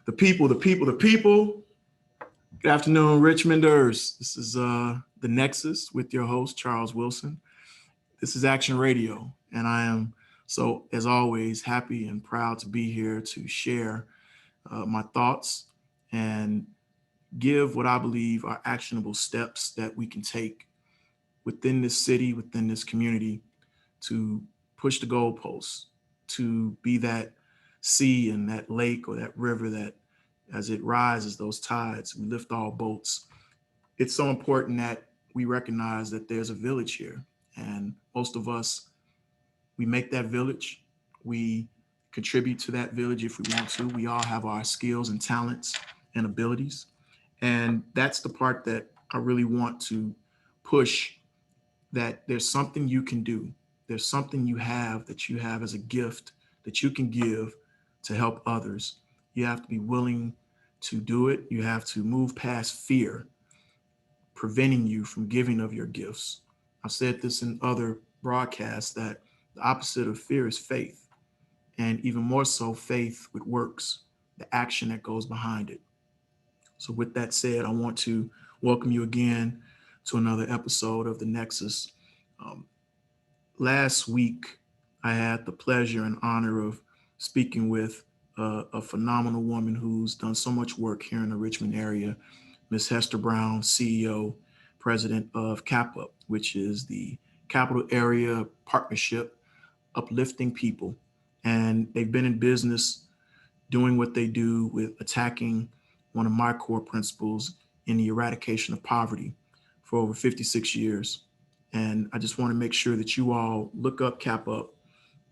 The people. Good afternoon, Richmonders. This is the Nexus with your host, Charles Wilson. This is Action Radio, and I am so, as always, happy and proud to be here to share my thoughts and give what I believe are actionable steps that we can take within this city, within this community, to push the goalposts, to be that sea and that lake or that river that as it rises, those tides, we lift all boats. It's so important that we recognize that there's a village here. And most of us, we make that village. We contribute to that village if we want to. We all have our skills and talents and abilities. And that's the part that I really want to push, that there's something you can do. There's something you have that you have as a gift that you can give to help others. You have to be willing to do it. You have to move past fear, preventing you from giving of your gifts. I've said this in other broadcasts that the opposite of fear is faith, and even more so, faith with works, the action that goes behind it. So with that said, I want to welcome you again to another episode of the Nexus. Last week, I had the pleasure and honor of speaking with a phenomenal woman who's done so much work here in the Richmond area, Ms. Hester Brown, CEO, president of CAPA, which is the Capital Area Partnership, uplifting people. And they've been in business doing what they do with attacking one of my core principles in the eradication of poverty for over 56 years. And I just want to make sure that you all look up CAPA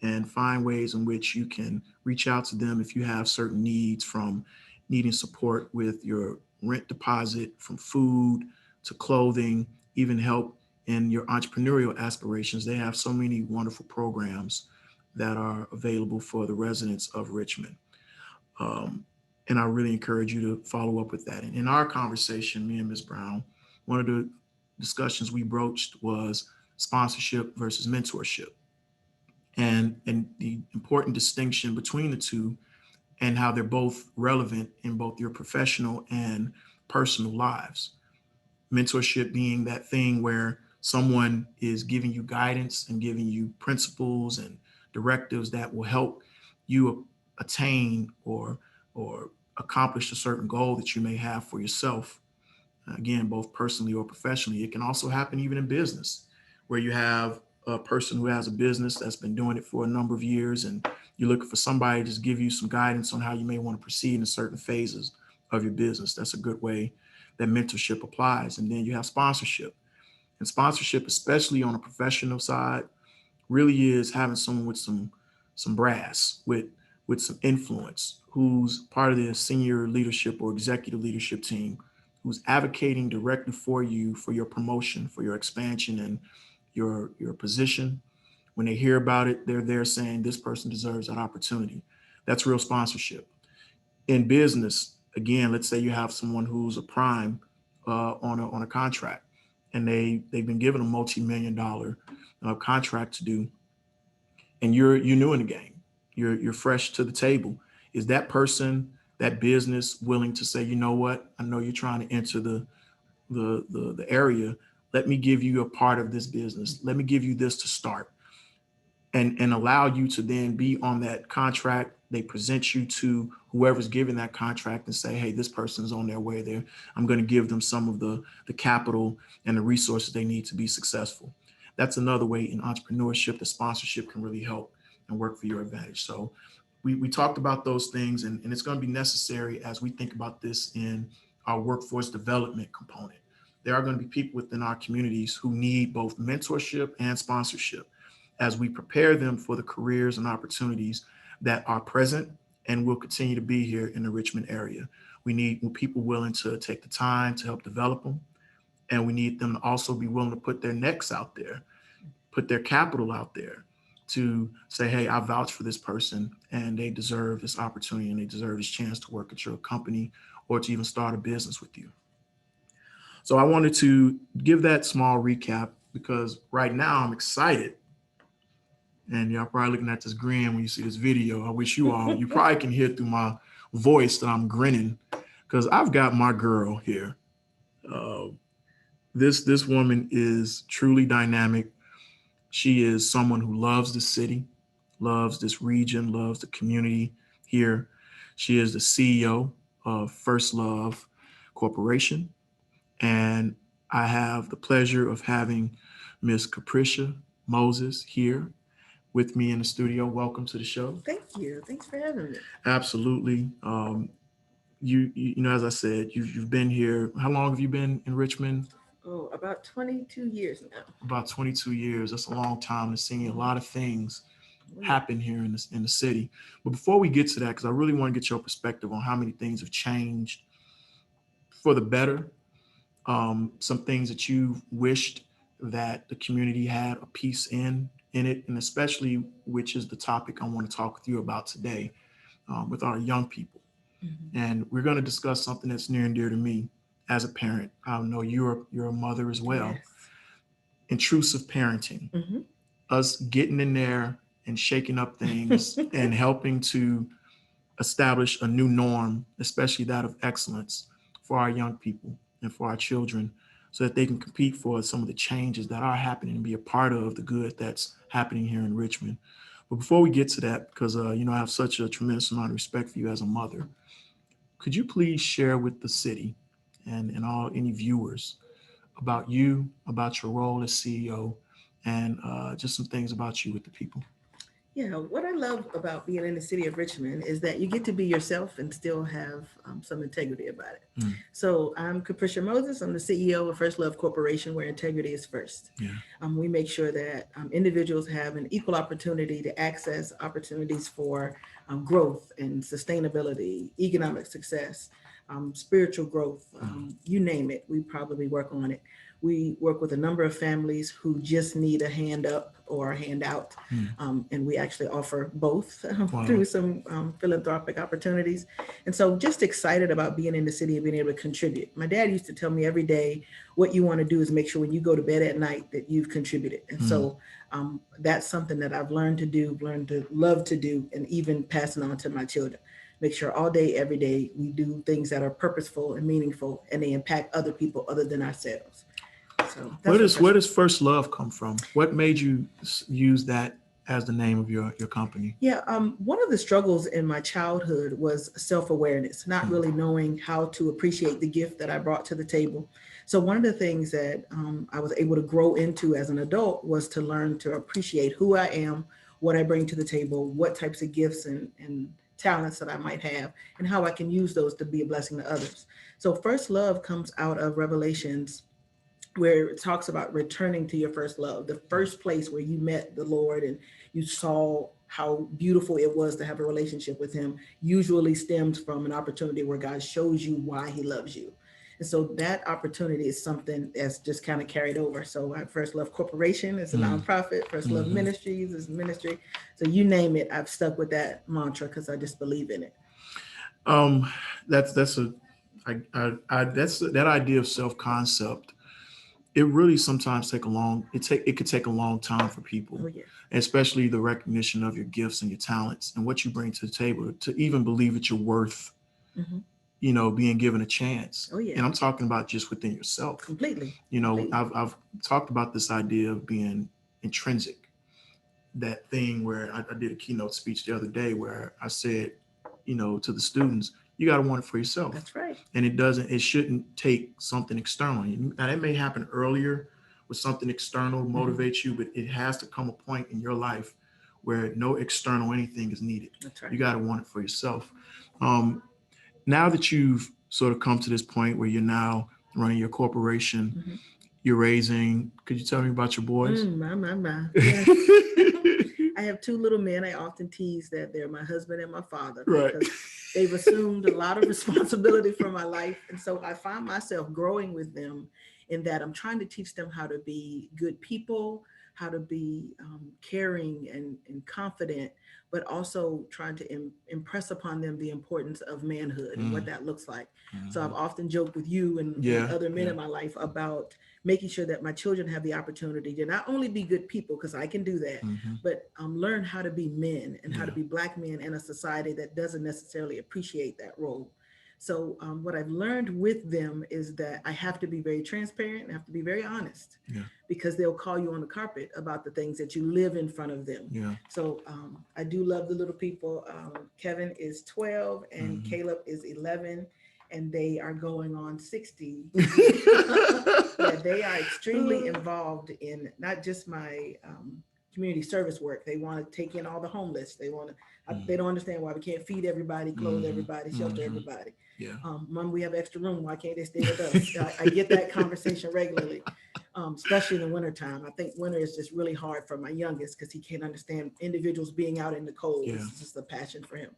and find ways in which you can reach out to them if you have certain needs, from needing support with your rent deposit, from food to clothing, even help in your entrepreneurial aspirations. They have so many wonderful programs that are available for the residents of Richmond. And I really encourage you to follow up with that. And in our conversation, me and Ms. Brown, one of the discussions we broached was sponsorship versus mentorship, and the important distinction between the two, and how they're both relevant in both your professional and personal lives. Mentorship being that thing where someone is giving you guidance and giving you principles and directives that will help you attain or accomplish a certain goal that you may have for yourself. Again, both personally or professionally. It can also happen even in business, where you have a person who has a business that's been doing it for a number of years, and you're looking for somebody to just give you some guidance on how you may want to proceed in certain phases of your business. That's a good way that mentorship applies. And then you have sponsorship. And sponsorship, especially on a professional side, really is having someone with some brass, with some influence, who's part of the senior leadership or executive leadership team, who's advocating directly for you, for your promotion, for your expansion and your position. When they hear about it, they're there saying this person deserves that opportunity. That's real sponsorship. In business, again, let's say you have someone who's a prime on a contract, and they've been given a multi-million-dollar contract to do, and you're new in the game. You're fresh to the table. Is that person, that business, willing to say, you know what? I know you're trying to enter the area. Let me give you a part of this business. Let me give you this to start, and allow you to then be on that contract. They present you to whoever's giving that contract and say, hey, this person's on their way there. I'm going to give them some of the capital and the resources they need to be successful. That's another way in entrepreneurship that sponsorship can really help and work for your advantage. So we talked about those things, and it's going to be necessary as we think about this in our workforce development component. There are going to be people within our communities who need both mentorship and sponsorship as we prepare them for the careers and opportunities that are present and will continue to be here in the Richmond area. We need people willing to take the time to help develop them. And we need them to also be willing to put their necks out there, put their capital out there to say, hey, I vouch for this person and they deserve this opportunity and they deserve this chance to work at your company or to even start a business with you. So I wanted to give that small recap because right now I'm excited. And y'all probably looking at this grin when you see this video. I wish you all, you probably can hear through my voice that I'm grinning because I've got my girl here. Uh, this woman is truly dynamic. She is someone who loves the city, loves this region, loves the community here. She is the CEO of First Love Corporation. And I have the pleasure of having Miss Caprichia Moses here with me in the studio. Welcome to the show. Thank you. Thanks for having me. Absolutely. You know, as I said, you've been here. How long have you been in Richmond? Oh, about 22 years now. About 22 years. That's a long time to see a lot of things Oh, yeah. happen here in the city. But before we get to that, because I really want to get your perspective on how many things have changed for the better, some things that you wished that the community had a piece in it, and especially which is the topic I want to talk with you about today, with our young people. Mhm. And we're going to discuss something that's near and dear to me as a parent. I know you're a mother as well. Yes. Intrusive parenting, Hmm. us getting in there and shaking up things and helping to establish a new norm, especially that of excellence for our young people and for our children, so that they can compete for some of the changes that are happening and be a part of the good that's happening here in Richmond. But before we get to that, because I have such a tremendous amount of respect for you as a mother, could you please share with the city and all any viewers about you, about your role as CEO, and just some things about you with the people? Yeah, what I love about being in the city of Richmond is that you get to be yourself and still have some integrity about it. Mm, So I'm Caprichia Moses. I'm the CEO of First Love Corporation, where integrity is first. yeah. We make sure that individuals have an equal opportunity to access opportunities for growth and sustainability, economic success, spiritual growth, Mm, you name it, we probably work on it. We work with a number of families who just need a hand up or a hand out, mm. and we actually offer both Wow. through some philanthropic opportunities. And so, just excited about being in the city and being able to contribute. My dad used to tell me every day, what you want to do is make sure when you go to bed at night that you've contributed. And Mm. so, that's something that I've learned to do, learned to love to do, and even passing on to my children. Make sure all day, every day, we do things that are purposeful and meaningful, and they impact other people other than ourselves. So Where that's what does first. where does First Love come from? What made you use that as the name of your company? Yeah, one of the struggles in my childhood was self awareness, not Mm, really knowing how to appreciate the gift that I brought to the table. So, one of the things that I was able to grow into as an adult was to learn to appreciate who I am, what I bring to the table, what types of gifts and talents that I might have, and how I can use those to be a blessing to others. So, first love comes out of Revelations, where it talks about returning to your first love, the first place where you met the Lord and you saw how beautiful it was to have a relationship with Him, usually stems from an opportunity where God shows you why He loves you. And so that opportunity is something that's just kind of carried over. So First Love Corporation is a mm, nonprofit, First Love hmm. Ministries is ministry. So you name it, I've stuck with that mantra because I just believe in it. Um, that's a that's that idea of self concept. It really sometimes it could take a long time for people, Oh, yes. especially the recognition of your gifts and your talents and what you bring to the table to even believe that you're worth, Hmm. being given a chance. Oh, yeah. And I'm talking about just within yourself. Completely. I've, Completely. I've talked about this idea of being intrinsic, that thing where I did a keynote speech the other day where I said, to the students, you got to want it for yourself. That's right. And it shouldn't take something external. Now, that may happen earlier with something external Hmm. motivates you, but it has to come a point in your life where no external anything is needed. That's You right. got to want it for yourself. Um, Now that you've sort of come to this point where you're now running your corporation, Hmm. you're raising, could you tell me about your boys? My. Yes. I have two little men. I often tease that they're my husband and my father Right. because they've assumed a lot of responsibility for my life. And so I find myself growing with them in that I'm trying to teach them how to be good people, how to be caring and confident, but also trying to impress upon them the importance of manhood and what that looks like. So I've often joked with you and Yeah, other men yeah, in my life about making sure that my children have the opportunity to not only be good people, because I can do that, but learn how to be men and how to yeah, be Black men in a society that doesn't necessarily appreciate that role. So what I've learned with them is that I have to be very transparent and have to be very honest, yeah, because they'll call you on the carpet about the things that you live in front of them. yeah. So I do love the little people. Kevin is 12 and Caleb is 11, and they are going on 60. Yeah, they are extremely involved in not just my community service work. They want to take in all the homeless. They want to. They don't understand why we can't feed everybody, clothe everybody, shelter everybody. Yeah. Mom, we have extra room. Why can't they stay with us? I get that conversation regularly, especially in the wintertime. I think winter is just really hard for my youngest because he can't understand individuals being out in the cold. Yeah. It's just a passion for him.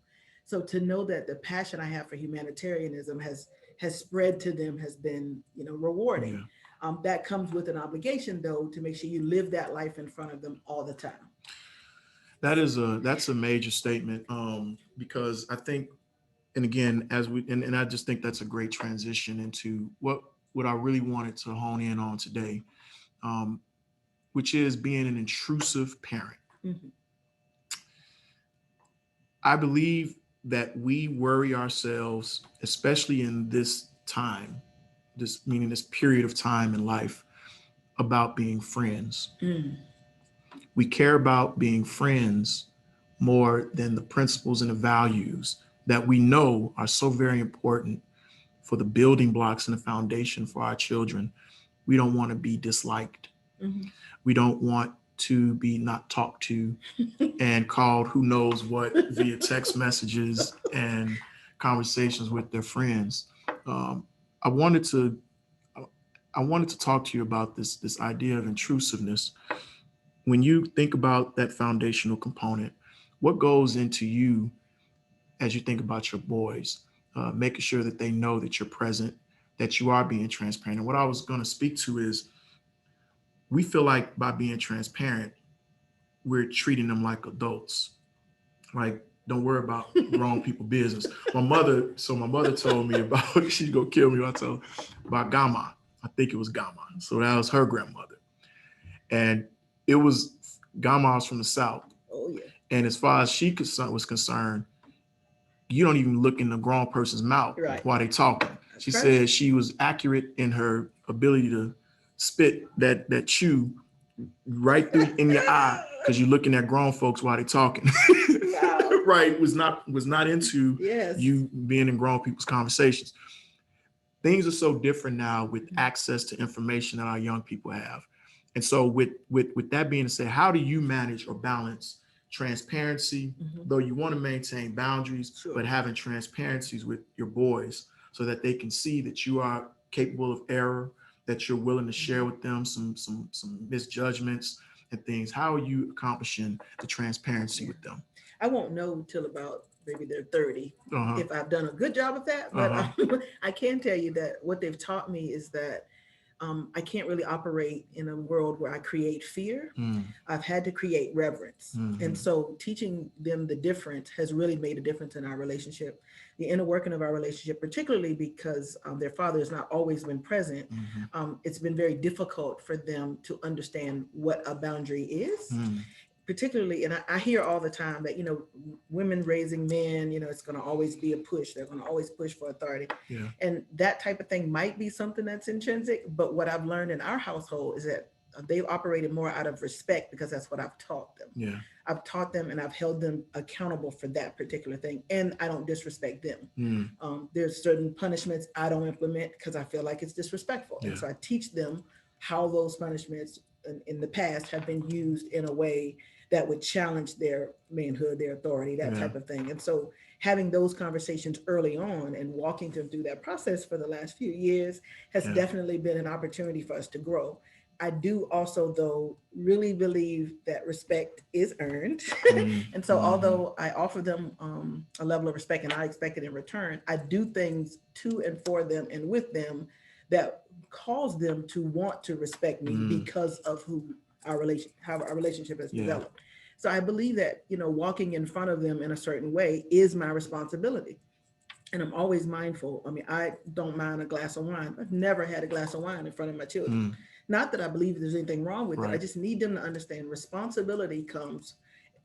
So to know that the passion I have for humanitarianism has spread to them has been, rewarding. Yeah. That comes with an obligation, though, to make sure you live that life in front of them all the time. That's a major statement, because I think, and again, and I just think that's a great transition into what I really wanted to hone in on today, um, which is being an intrusive parent. Mhm. I believe that we worry ourselves, especially in this time, this meaning this period of time in life, about being friends. Mm. We care about being friends more than the principles and the values that we know are so very important for the building blocks and the foundation for our children. We don't want to be disliked. Mhm. We don't want to be not talked to and called who knows what via text messages and conversations with their friends. Um, I wanted to I wanted to talk to you about this idea of intrusiveness. When you think about that foundational component, what goes into you as you think about your boys, making sure that they know that you're present, that you are being transparent. And what I was going to speak to is we feel like by being transparent, we're treating them like adults. Like, don't worry about grown people business. My mother told me about, she's gonna kill me. I told her about Gama. I think it was Gama. So that was her grandmother. And it was Gama was from the South. Oh yeah. And as far as she was concerned, you don't even look in the grown person's mouth Right. while they talking. That's She correct. said she was accurate in her ability to spit that chew right through in your eye because you're looking at grown folks while they talking. Wow. Right, was not into Yes. you being in grown people's conversations. Things are so different now with access to information that our young people have. And so with that being said, how do you manage or balance transparency, though you want to maintain boundaries, Sure. but having transparencies with your boys so that they can see that you are capable of error, that you're willing to share with them some misjudgments and things? How are you accomplishing the transparency with them? I won't know till about maybe they're 30 Uh-huh. if I've done a good job of that. But I can tell you that what they've taught me is that I can't really operate in a world where I create fear. Mm. I've had to create reverence. And so teaching them the difference has really made a difference in our relationship, the inner working of our relationship, particularly because their father has not always been present. It's been very difficult for them to understand what a boundary is. Particularly, and I hear all the time that, women raising men, it's going to always be a push. They're going to always push for authority. Yeah. And that type of thing might be something that's intrinsic. But what I've learned in our household is that they've operated more out of respect because that's what I've taught them. Yeah. I've taught them and I've held them accountable for that particular thing. And I don't disrespect them. There's certain punishments I don't implement because I feel like it's disrespectful. Yeah. And so I teach them how those punishments in the past have been used in a way that would challenge their manhood, their authority, that type of thing. And so having those conversations early on and walking them through that process for the last few years has definitely been an opportunity for us to grow. I do also, though, really believe that respect is earned. And so although I offer them a level of respect and I expect it in return, I do things to and for them and with them that cause them to want to respect me because of who how our relationship has Yeah. developed. So I believe that, walking in front of them in a certain way is my responsibility. And I'm always mindful. I mean, I don't mind a glass of wine. I've never had a glass of wine in front of my children. Mm, Not that I believe there's anything wrong with it. I right. just need them to understand responsibility comes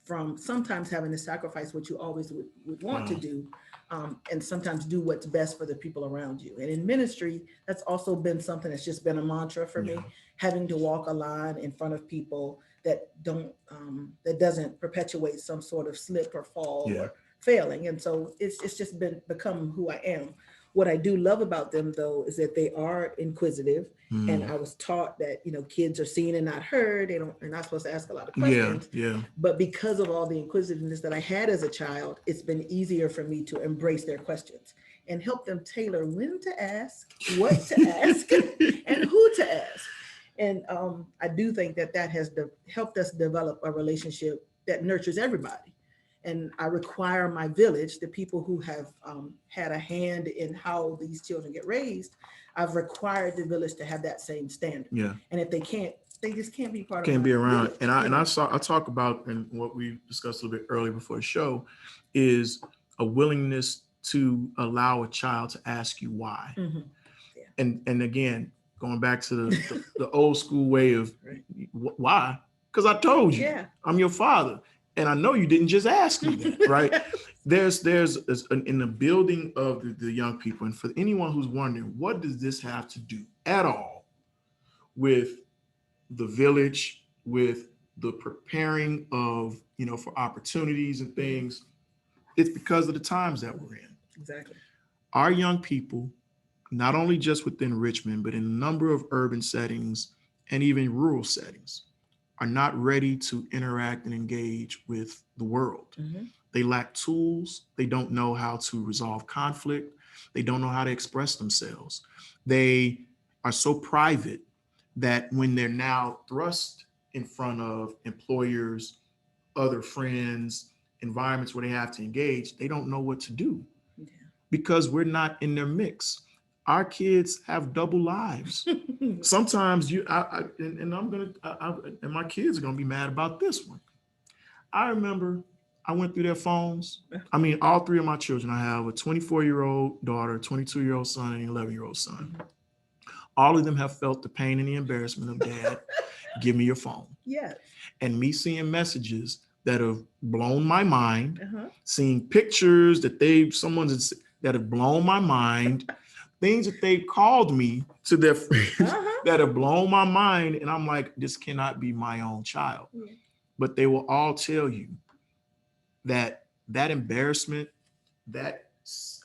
from sometimes having to sacrifice what you always would want to Wow. do, and sometimes do what's best for the people around you. And in ministry, that's also been something that's just been a mantra for Yeah. me, having to walk a line in front of people that don't that doesn't perpetuate some sort of slip or fall Yeah. or failing. And so it's just become who I am. What I do love about them though is that they are inquisitive. And Mm, I was taught that, kids are seen and not heard. They're not supposed to ask a lot of yeah. questions. Yeah. But because of all the inquisitiveness that I had as a child, it's been easier for me to embrace their questions and help them tailor when to ask, what to ask, and who to ask. And I do think that has helped us develop a relationship that nurtures everybody. And I require my village, the people who have had a hand in how these children get raised, I've required the village to have that same standard. Yeah. And if they can't, they just can't be part of Can't my be around. village. And I talk about, and what we discussed a little bit earlier before the show, is a willingness to allow a child to ask you why. Mhm. Yeah. And again, going back to the old school way of Right. why? Because I told you, Yeah. I'm your father, and I know you didn't just ask me that, right? There's in the building of the young people, and for anyone who's wondering, what does this have to do at all with the village, with the preparing of, for opportunities and things? It's because of the times that we're in. Exactly. Our young people, not only just within Richmond, but in a number of urban settings and even rural settings, are not ready to interact and engage with the world. Mm-hmm. They lack tools. They don't know how to resolve conflict. They don't know how to express themselves. They are so private that when they're now thrust in front of employers, other friends, environments where they have to engage, they don't know what to do Yeah. because we're not in their mix. Our kids have double lives. Sometimes and I'm gonna, and my kids are gonna be mad about this one. I remember I went through their phones. I mean, all three of my children. I have a 24-year-old daughter, 22-year-old son, and an 11-year-old son. Mhm. All of them have felt the pain and the embarrassment of, Dad, give me your phone. Yes. And me seeing messages that have blown my mind, Uh-huh. seeing pictures that that have blown my mind, things that they've called me to their friends Uh-huh. that have blown my mind. And I'm like, this cannot be my own child. Yeah. But they will all tell you that embarrassment, that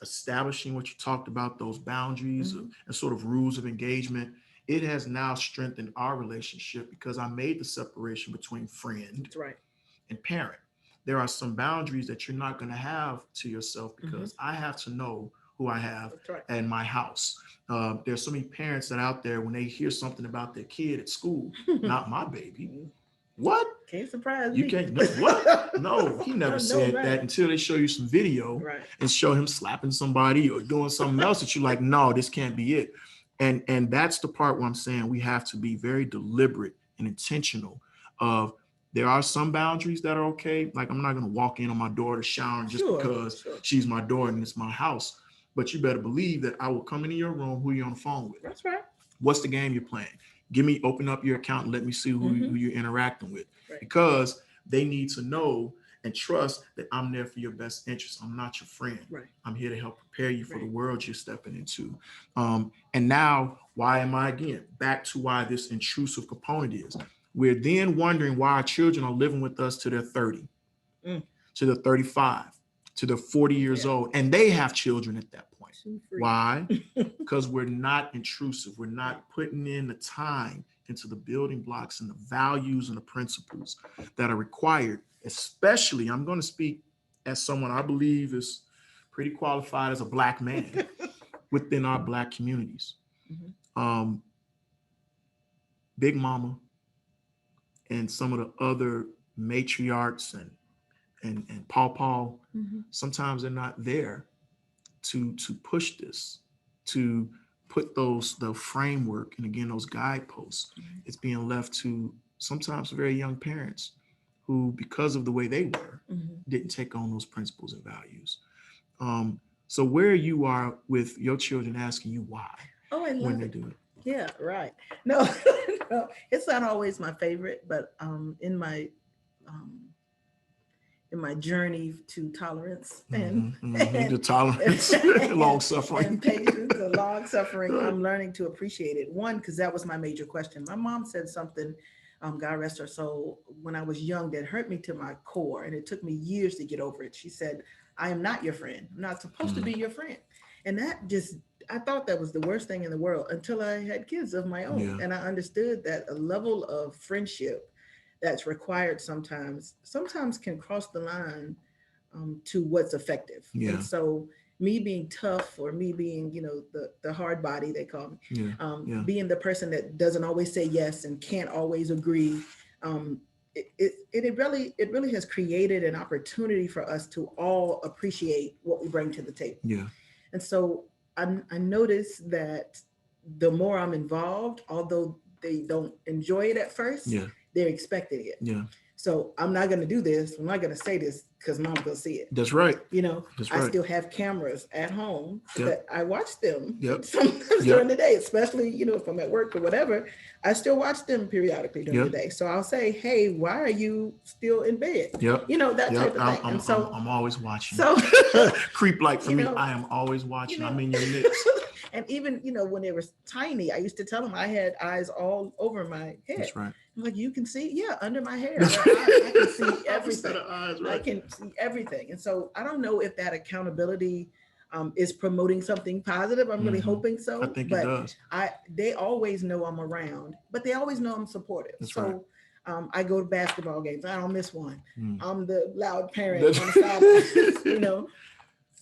establishing what you talked about, those boundaries Mhm. and sort of rules of engagement, it has now strengthened our relationship because I made the separation between friend That's right. and parent. There are some boundaries that you're not going to have to yourself because I have to know who I have That's right. in my house. There's so many parents that out there, when they hear something about their kid at school, not my baby. What? Can't surprise You me. can't, no, what? No, he never I know, said right? that until they show you some video Right. and show him slapping somebody or doing something else that you're like, no, this can't be it. And that's the part where I'm saying we have to be very deliberate and intentional of, there are some boundaries that are okay. Like, I'm not going to walk in on my daughter showering just Sure. because Sure. she's my daughter and it's my house. But you better believe that I will come into your room, who you're on the phone with. That's right. What's the game you're playing? Open up your account and let me see who you're interacting with. Right. Because they need to know and trust that I'm there for your best interest. I'm not your friend. Right. I'm here to help prepare you for the Right. world you're stepping into. And now, why am I, again, back to why this intrusive component is. We're then wondering why our children are living with us to their 30, Mm. to their 35, to their 40 years Yeah. old, and they have children at that point. Too free. Why? Because we're not intrusive. We're not putting in the time into the building blocks and the values and the principles that are required, especially, I'm going to speak as someone I believe is pretty qualified as a Black man within our Black communities. Mhm. Big Mama and some of the other matriarchs and Paw, Mhm. sometimes they're not there to push this, to put the framework and again those guideposts. Mhm. It's being left to sometimes very young parents who, because of the way they were, Mhm. didn't take on those principles and values. So where you are with your children asking you why Oh, I when love they it. do it. Yeah, right. No, no, it's not always my favorite, but um, in my journey to tolerance The tolerance, long and, suffering. and patience and long suffering, I'm learning to appreciate it. One, because that was my major question. My mom said something, God rest her soul, when I was young that hurt me to my core, and it took me years to get over it. She said, "I am not your friend. I'm not supposed to be your friend," and that just, I thought that was the worst thing in the world until I had kids of my own, Yeah, and I understood that a level of friendship that's required sometimes can cross the line to what's effective. And yeah, so me being tough, or me being, the hard body they call me, yeah, yeah, being the person that doesn't always say yes and can't always agree, um, it really has created an opportunity for us to all appreciate what we bring to the table. yeah, And so I notice that the more I'm involved, although they don't enjoy it at first, yeah, they're expecting it. yeah. So I'm not going to do this. I'm not going to say this because mom's going to see it. That's right. That's I right. still have cameras at home Yep. that I watch them Yep. sometimes Yep. during the day, especially, if I'm at work or whatever. I still watch them periodically during the Yep. day. So I'll say, "Hey, why are you still in bed?" Yep. That Yep. type of thing. And so, I'm always watching. so, Creep like for you me, know, I am always watching. you know, I'm in your midst. and even, when they were tiny, I used to tell them I had eyes all over my head. That's right. I'm like, "You can see, yeah, under my hair, That's there are eyes. I can see right. A set everything. of eyes, I right? can see everything." And so I don't know if that accountability is promoting something positive. I'm really Hmm. hoping I so, think it but does. they always know I'm around, but they always know I'm supportive. That's right. So I go to basketball games. I don't miss one. Mm. I'm the loud parent That's on the sidelines.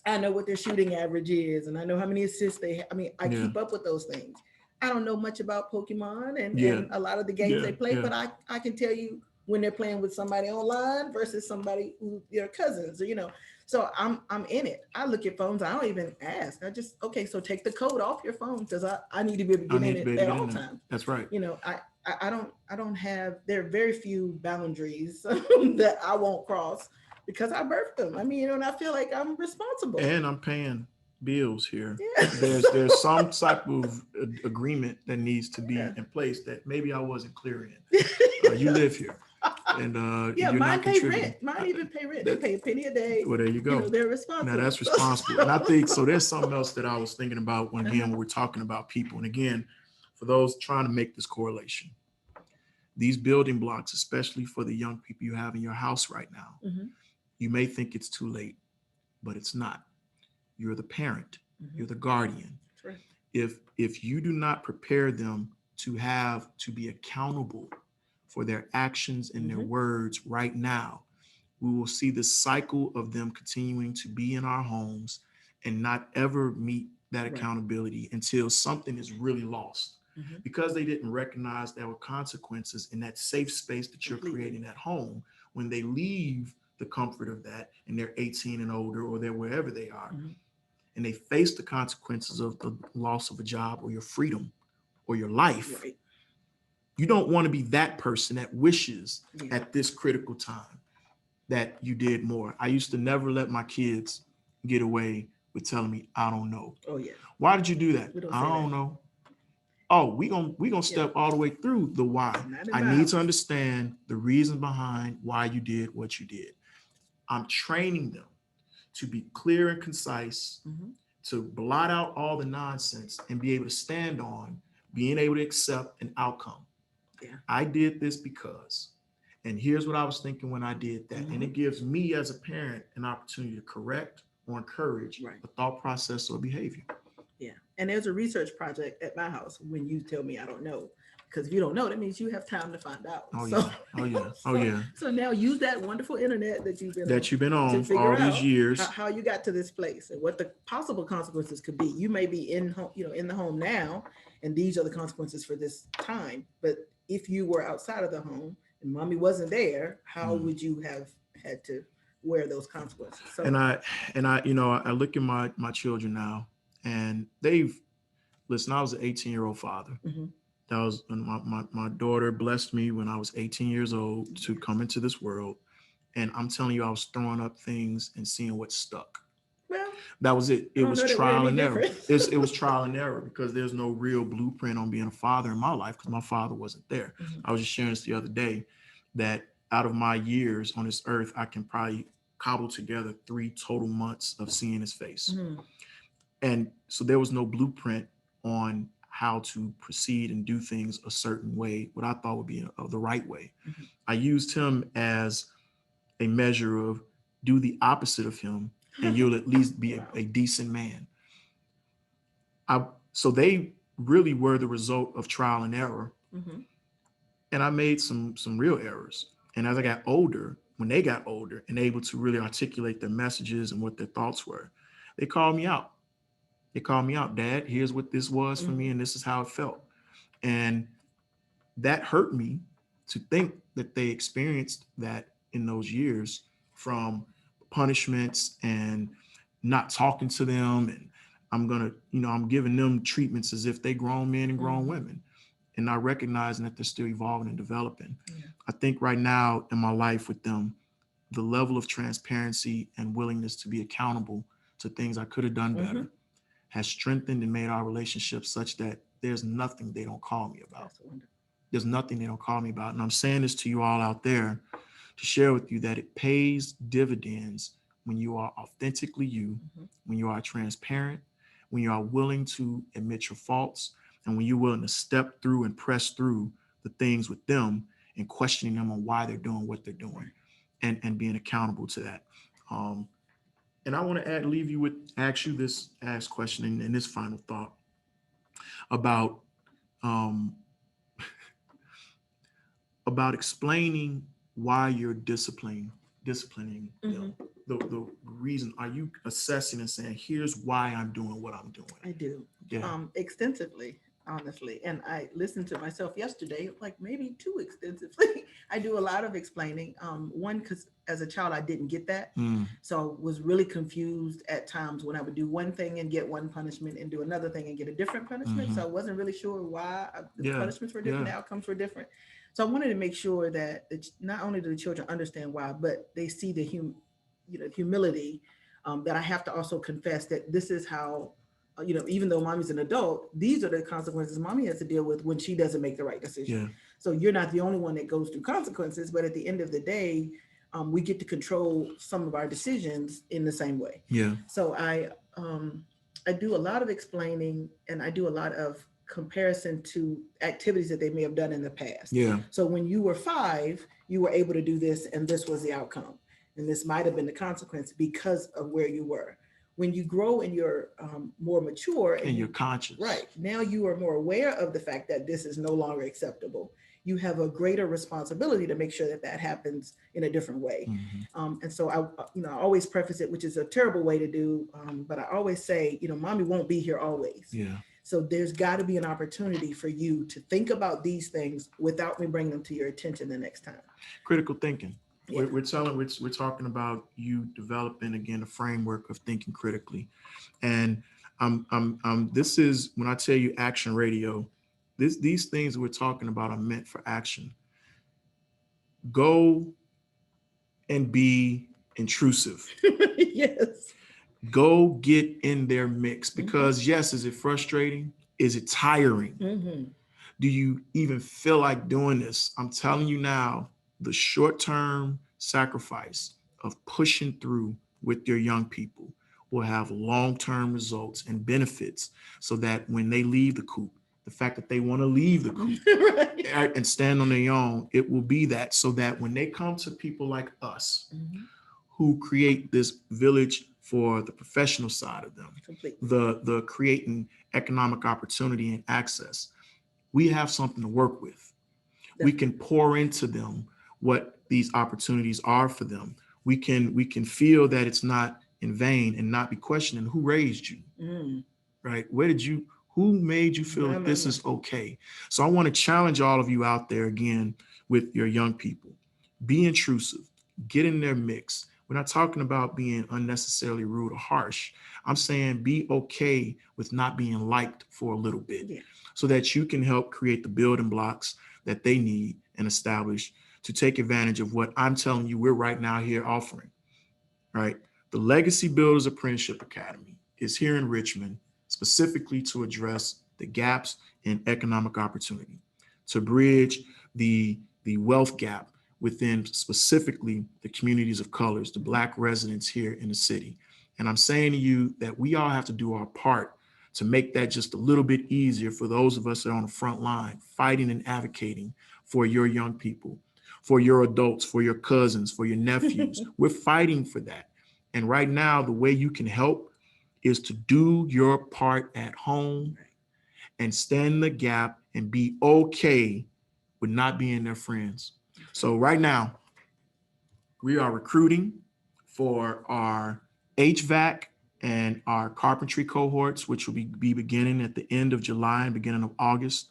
I know what their shooting average is, and I know how many assists they have. I mean, I yeah, keep up with those things. I don't know much about Pokemon and, yeah, and a lot of the games yeah, they play, yeah. but I can tell you when they're playing with somebody online versus somebody who their cousins, So I'm in it. I look at phones. I don't even ask. I just, okay, so take the code off your phone because I need to be able to I get in need to be it able to at get all in there. times. That's right. I don't have, there are very few boundaries that I won't cross because I birthed them. I mean, and I feel like I'm responsible. And I'm paying bills here. Yeah. There's some type of agreement that needs to be Yeah. in place that maybe I wasn't clear in. You live here, and Yeah, you're mine not pay contributing. rent. Mine even pay rent. They That, pay a penny a day. well, there you go. They're Now responsible. that's responsible. And I think so. There's something else that I was thinking about when Uh-huh. again when we're talking about people. And again, for those trying to make this correlation, these building blocks, especially for the young people you have in your house right now, Mhm. you may think it's too late, but it's not. You're the parent. Mhm. You're the guardian. That's right. If you do not prepare them to be accountable for their actions and their Mhm. words right now, we will see the cycle of them continuing to be in our homes and not ever meet that Right. accountability until something is really lost Mhm. because they didn't recognize there were consequences in that safe space that you're Completely. creating at home when they leave the comfort of that and they're 18 and older or they're wherever they are Mhm. and they face the consequences of the loss of a job or your freedom or your life. Right. You don't want to be that person that wishes Yeah. at this critical time that you did more. I used to never let my kids get away with telling me, I don't know. Oh yeah. Why did you do that? We don't I say that. don't know. Oh, we gonna Yeah. step all the way through the why. Not in I my need to house. understand the reason behind why you did what you did. I'm training them to be clear and concise, Mhm. to blot out all the nonsense and be able to stand on being able to accept an outcome. Yeah. I did this because, and here's what I was thinking when I did that. And Mhm. it gives me as a parent an opportunity to correct or encourage Right. a thought process or behavior. Yeah. And there's a research project at my house when you tell me I don't know. Because if you don't know, that means you have time to find out. Oh So, yeah. Oh yeah. Oh so, yeah. so now use that wonderful internet that you've been on That you've been to on for figure all these out years. how you got to this place and what the possible consequences could be. You may be in home, in the home now, and these are the consequences for this time. But if you were outside of the home and mommy wasn't there, how Mm. would you have had to wear those consequences? So, And I look at my children now and they've listen, I was an 18-year-old father. mhm, That was when my daughter blessed me when I was 18 years old to come into this world. And I'm telling you, I was throwing up things and seeing what stuck. Well, That was it. I It don't was know that we're trial any and error. different. It was trial and error because there's no real blueprint on being a father in my life because my father wasn't there. Mhm. I was just sharing this the other day that out of my years on this earth, I can probably cobble together 3 total months of seeing his face. Mhm. And so there was no blueprint on how to proceed and do things a certain way, what I thought would be the right way. Mhm. I used him as a measure of do the opposite of him and you'll at least be Wow. a decent man. So they really were the result of trial and error. Mhm. And I made some real errors. And as I got older, when they got older and able to really articulate their messages and what their thoughts were, they called me out. They called me out, Dad, here's what this was for me, Mhm. and this is how it felt. And that hurt me to think that they experienced that in those years from punishments and not talking to them. And I'm giving them treatments as if they grown men and grown Mhm. women and not recognizing that they're still evolving and developing. Yeah. I think right now in my life with them, the level of transparency and willingness to be accountable to things I could have done Mhm. better has strengthened and made our relationship such that there's nothing they don't call me about. That's wonderful. There's nothing they don't call me about. And I'm saying this to you all out there to share with you that it pays dividends when you are authentically you, Mhm. when you are transparent, when you are willing to admit your faults, and when you're willing to step through and press through the things with them and questioning them on why they're doing what they're doing and being accountable to that. Um, and I want to leave you with ask you this ask question and this final thought about um, about explaining why you're disciplining them. Mhm. The reason are you assessing and saying, here's why I'm doing what I'm doing. I do, Yeah. extensively, honestly. And I listened to myself yesterday, like maybe too extensively. I do a lot of explaining. One, because as a child, I didn't get that. Mm, So was really confused at times when I would do one thing and get one punishment and do another thing and get a different punishment. mm-hmm. So I wasn't really sure why the Yeah. punishments were different, Yeah. the outcomes were different. So I wanted to make sure that not only do the children understand why, but they see the humility, that I have to also confess that this is how, even though mommy's an adult, these are the consequences mommy has to deal with when she doesn't make the right decision. Yeah. So you're not the only one that goes through consequences, but at the end of the day, we get to control some of our decisions in the same way. Yeah. So I do a lot of explaining and I do a lot of comparison to activities that they may have done in the past. Yeah. So when you were 5, you were able to do this and this was the outcome. And this might have been the consequence because of where you were. When you grow and you're more mature and And you're you, conscious. right, now you are more aware of the fact that this is no longer acceptable. You have a greater responsibility to make sure that that happens in a different way. Mm-hmm. And so I always preface it, which is a terrible way to do, but I always say, mommy won't be here always. Yeah. So there's got to be an opportunity for you to think about these things without me bringing them to your attention the next time. Critical thinking. Yeah. We're talking about you developing again a framework of thinking critically, and this is when I tell you action radio. These things we're talking about are meant for action. Go and be intrusive. Yes. Go get in their mix Mm-hmm. because yes, is it frustrating? Is it tiring? Mm-hmm. Do you even feel like doing this? I'm telling you now, the short-term sacrifice of pushing through with your young people will have long-term results and benefits so that when they leave the coop, the fact that they want to leave the coop Right. and stand on their own, it will be that so that when they come to people like us Mm-hmm. who create this village for the professional side of them, Completely. the creating economic opportunity and access, we have something to work with. We can pour into them what these opportunities are for them. We can feel that it's not in vain and not be questioning who raised you, Mm. right? Who made you feel that this My. is okay? So I want to challenge all of you out there again with your young people. Be intrusive, get in their mix, We're not talking about being unnecessarily rude or harsh. I'm saying be okay with not being liked for a little bit Yeah. so that you can help create the building blocks that they need and establish to take advantage of what I'm telling you we're right now here offering, right? The Legacy Builders Apprenticeship Academy is here in Richmond specifically to address the gaps in economic opportunity, to bridge the wealth gap within specifically the communities of colors, the Black residents here in the city. And I'm saying to you that we all have to do our part to make that just a little bit easier for those of us that are on the front line, fighting and advocating for your young people, for your adults, for your cousins, for your nephews. We're fighting for that. And right now, the way you can help is to do your part at home and stand the gap and be okay with not being their friends. So right now, we are recruiting for our HVAC and our carpentry cohorts, which will be beginning at the end of July and beginning of August.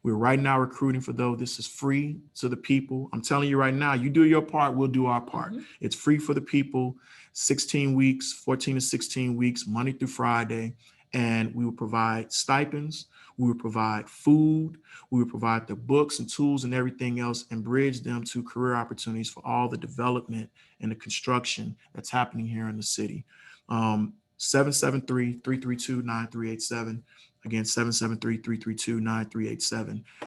We're right now recruiting for those. This is free to the people. I'm telling you right now, you do your part, we'll do our part. It's free for the people, 16 weeks, 14 to 16 weeks, Monday through Friday. And we will provide stipends. We will provide food. We will provide the books and tools and everything else and bridge them to career opportunities for all the development and the construction that's happening here in the city. 773-332-9387. Again, 773-332-9387.